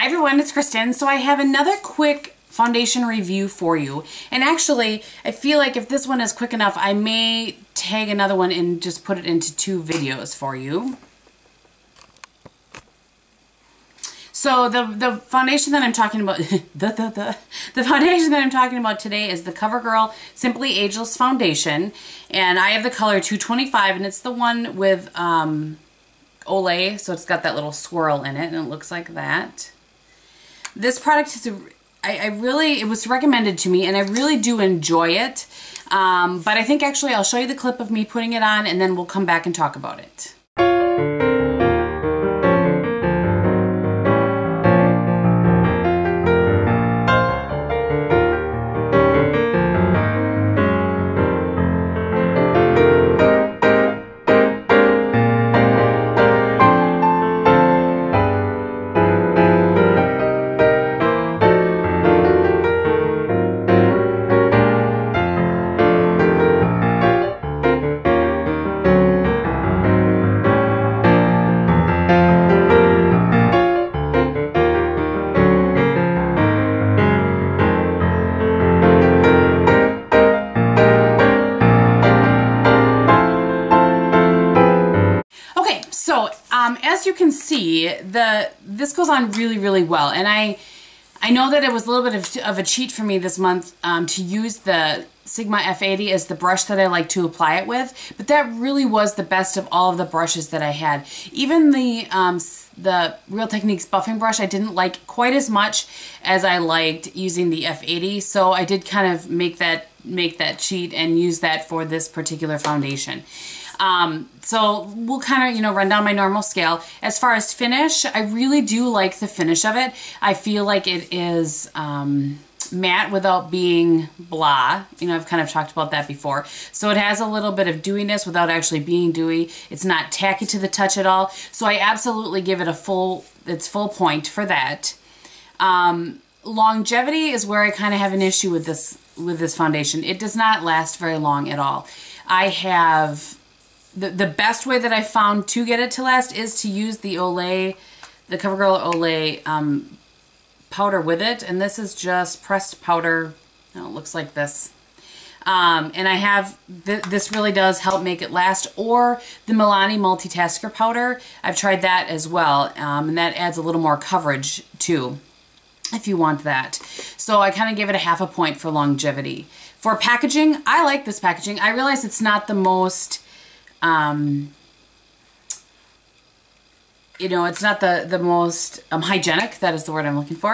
everyone, it's Kristen. So I have another quick foundation review for you. And actually, I feel like if this one is quick enough, I may tag another one and just put it into 2 videos for you. So the foundation that I'm talking about, the foundation that I'm talking about today is the Covergirl Simply Ageless Foundation. And I have the color 225, and it's the one with Olay, so it's got that little swirl in it, and it looks like that. This product is it was recommended to me, and I really do enjoy it. But I think actually I'll show you the clip of me putting it on, and then we'll come back and talk about it. As you can see, this goes on really well, and I know that it was a little bit of a cheat for me this month to use the Sigma F80 as the brush that I like to apply it with, but that really was the best of all of the brushes that I had. Even the Real Techniques buffing brush I didn't like quite as much as I liked using the F80, so I did kind of make that cheat and use that for this particular foundation. So we'll kind of, run down my normal scale. As far as finish, I really do like the finish of it. I feel like it is matte without being blah. I've kind of talked about that before. So it has a little bit of dewiness without actually being dewy. It's not tacky to the touch at all. So I absolutely give it its full point for that. Longevity is where I kind of have an issue with this foundation. It does not last very long at all. I have... The best way that I found to get it to last is to use the Olay, the Covergirl Olay powder with it. And this is just pressed powder. Oh, it looks like this. And I have, this really does help make it last. Or the Milani Multitasker powder. I've tried that as well. And that adds a little more coverage too, if you want that. So I kind of give it a half a point for longevity. For packaging, I like this packaging. I realize it's not the most... it's not the most hygienic, that is the word I'm looking for,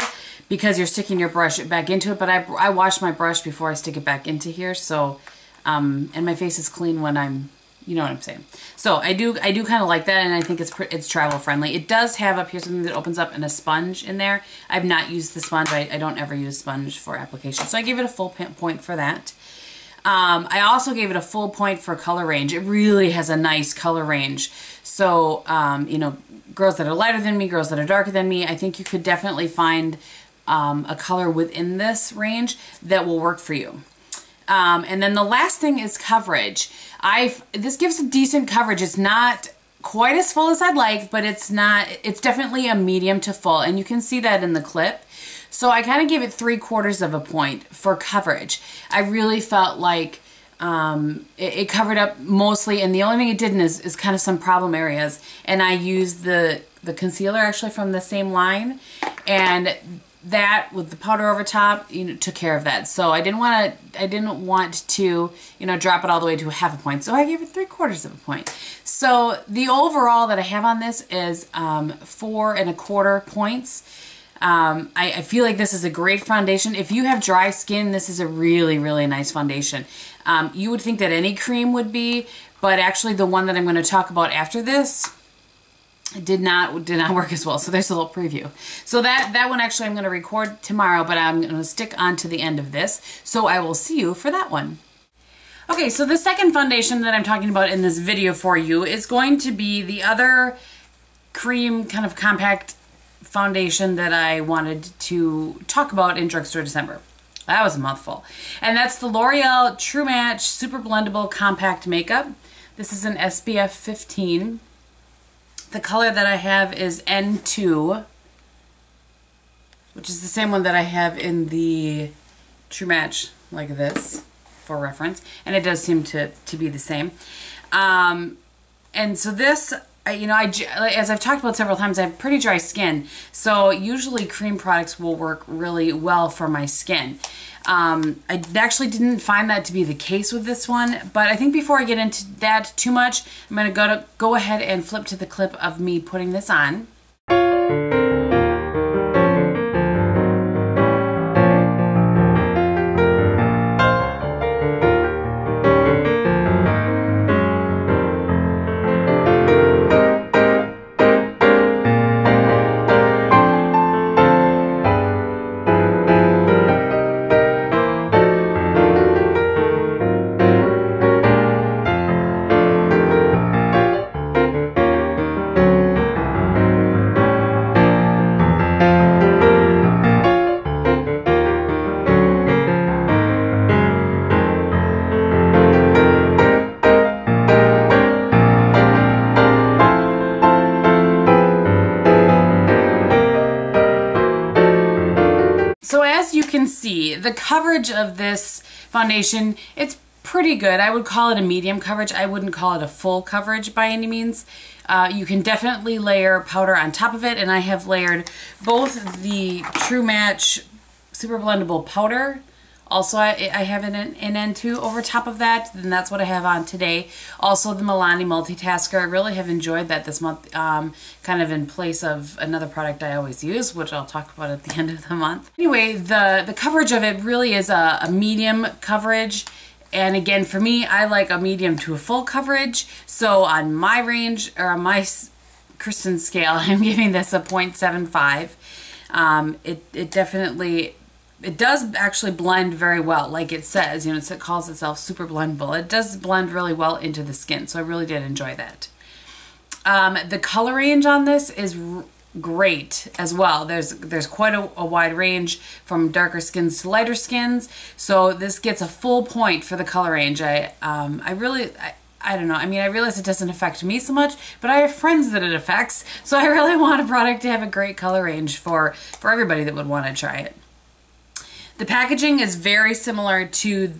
because you're sticking your brush back into it, but I wash my brush before I stick it back into here, so, and my face is clean when I'm, you know what I'm saying. So I do kind of like that, and I think it's travel friendly. It does have up here something that opens up and a sponge in there. I've not used the sponge. I don't ever use sponge for application, so I give it a full point for that. I also gave it a full point for color range. It really has a nice color range. So, girls that are lighter than me, girls that are darker than me, I think you could definitely find a color within this range that will work for you. And then the last thing is coverage. This gives a decent coverage. It's not quite as full as I'd like, but it's definitely a medium to full, and you can see that in the clip. So I kind of gave it 3/4 of a point for coverage. I really felt like it covered up mostly, and the only thing it didn't is kind of some problem areas. And I used the concealer actually from the same line, and that with the powder over top, took care of that. So I didn't want to drop it all the way to a half a point. So I gave it 3/4 of a point. So the overall that I have on this is 4 1/4 points. I feel like this is a great foundation. If you have dry skin, this is a really nice foundation. You would think that any cream would be, but actually the one that I'm going to talk about after this did not work as well. So there's a little preview. So that one actually I'm going to record tomorrow, but I'm going to stick on to the end of this. So I will see you for that one. Okay, so the second foundation that I'm talking about in this video for you is going to be the other cream kind of compact foundation that I wanted to talk about in Drugstore December. That was a mouthful. And that's the Loreal TrueMatch Super Blendable Compact Makeup. This is an SPF 15. The color that I have is N2. which is the same one that I have in the TrueMatch, like this, for reference. And it does seem to be the same. And so this, you know, as I've talked about several times, I have pretty dry skin. So usually cream products will work really well for my skin. I actually didn't find that to be the case with this one, but I think before I get into that too much, I'm going to go ahead and flip to the clip of me putting this on. So as you can see, the coverage of this foundation, it's pretty good. I would call it a medium coverage. I wouldn't call it a full coverage by any means. You can definitely layer powder on top of it, and I have layered both the TrueMatch Super Blendable powder. Also, I have an N2 over top of that, and that's what I have on today. Also, the Milani Multitasker. I really have enjoyed that this month, kind of in place of another product I always use, which I'll talk about at the end of the month. Anyway, the coverage of it really is a medium coverage. And again, for me, I like a medium to a full coverage. So on my range, or on my Kristen scale, I'm giving this a 0.75. It definitely... It does actually blend very well, like it says, you know, it calls itself super blendable. It does blend really well into the skin, so I really did enjoy that. The color range on this is great as well. There's quite a wide range from darker skins to lighter skins, so this gets a full point for the color range. I don't know. I mean, I realize it doesn't affect me so much, but I have friends that it affects, so I really want a product to have a great color range for everybody that would want to try it. The packaging is very similar to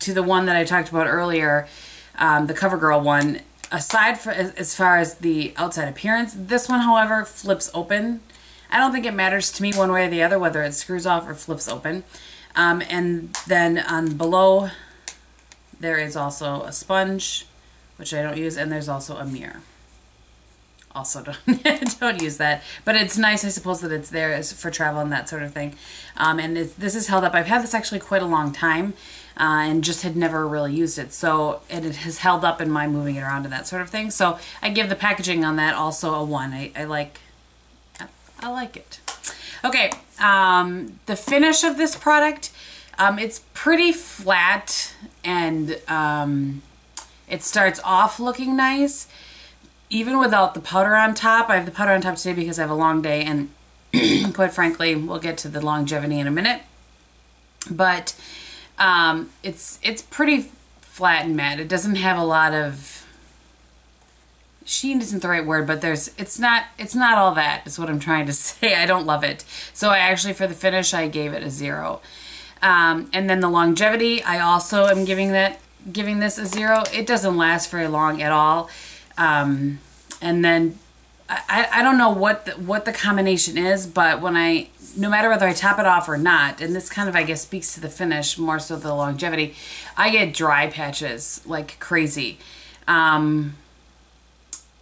the one that I talked about earlier, the Covergirl one. Aside from as far as the outside appearance, this one, however, flips open. I don't think it matters to me one way or the other whether it screws off or flips open. And then on below, there is also a sponge, which I don't use, and there's also a mirror. Also don't use that, but it's nice, I suppose, that it's there for travel and that sort of thing. And this is held up. I've had this actually quite a long time, and just had never really used it. So, and it has held up in my moving it around and that sort of thing. So I give the packaging on that also a 1. I like it. Okay, the finish of this product, it's pretty flat, and it starts off looking nice. Even without the powder on top. I have the powder on top today because I have a long day, and quite frankly, we'll get to the longevity in a minute. But it's pretty flat and matte. It doesn't have a lot of sheen, isn't the right word, but it's not all that is what I'm trying to say. I don't love it. So I actually, for the finish, I gave it a 0. And then the longevity, I also am giving this a 0. It doesn't last very long at all. And then I don't know what the combination is, but no matter whether I top it off or not, and this kind of, I guess, speaks to the finish more so than the longevity, I get dry patches like crazy.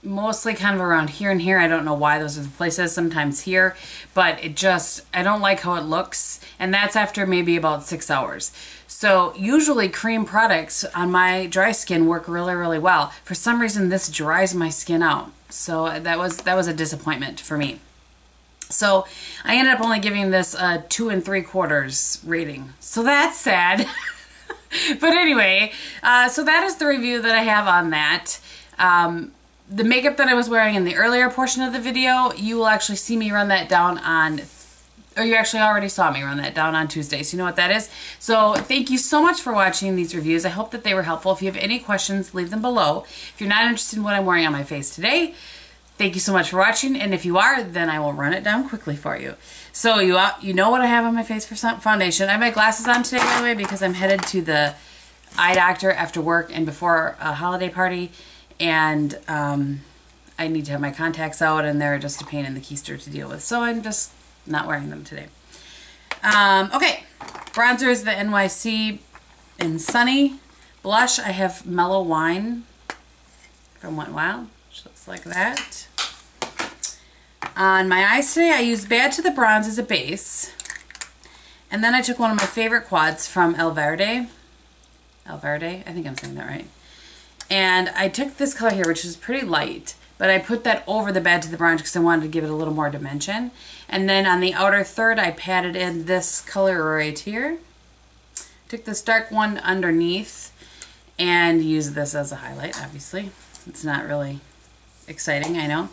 Mostly kind of around here and here. I don't know why those are the places, sometimes here, but I don't like how it looks, and that's after maybe about 6 hours. So usually cream products on my dry skin work really, really well. For some reason, this dries my skin out. So that was a disappointment for me. So I ended up only giving this a 2 3/4 rating. So that's sad. But anyway, so that is the review that I have on that. The makeup that I was wearing in the earlier portion of the video, you will actually see me run that down on, or you actually already saw me run that down on Tuesday, so you know what that is. So thank you so much for watching these reviews. I hope that they were helpful. If you have any questions, leave them below. If you're not interested in what I'm wearing on my face today, thank you so much for watching, and if you are, then I will run it down quickly for you. So you know what I have on my face for some foundation. I have my glasses on today, by the way, because I'm headed to the eye doctor after work and before a holiday party. And I need to have my contacts out, and they're just a pain in the keister to deal with. So I'm just not wearing them today. Okay, bronzer is the NYC in Sunny. Blush, I have Mellow Wine from Wet n Wild, which looks like that. On my eyes today, I used Bad to the Bronze as a base. And then I took one of my favorite quads from Alverde. Alverde, I think I'm saying that right. And I took this color here, which is pretty light, but I put that over the Bad to the Bronze because I wanted to give it a little more dimension. And then on the outer third, I patted in this color right here. Took this dark one underneath and used this as a highlight, obviously. It's not really exciting, I know.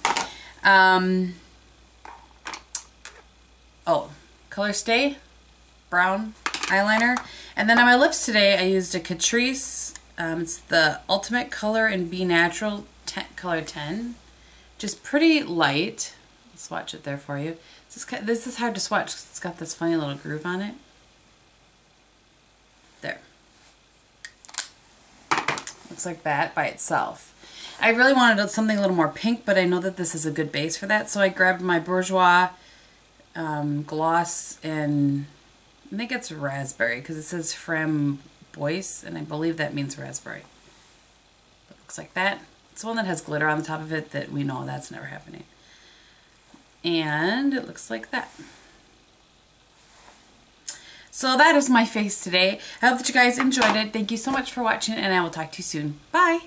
Oh, Colorstay brown eyeliner. And then on my lips today, I used a Catrice. It's the Ultimate Color in Be Natural color 10. Just pretty light. I'll swatch it there for you. This is hard to swatch because it's got this funny little groove on it. There. Looks like that by itself. I really wanted something a little more pink, but I know that this is a good base for that, so I grabbed my Bourjois gloss, and I think it's raspberry because it says framboise, and I believe that means raspberry. It looks like that. It's one that has glitter on the top of it that we know that's never happening. And it looks like that. So that is my face today. I hope that you guys enjoyed it. Thank you so much for watching, and I will talk to you soon. Bye!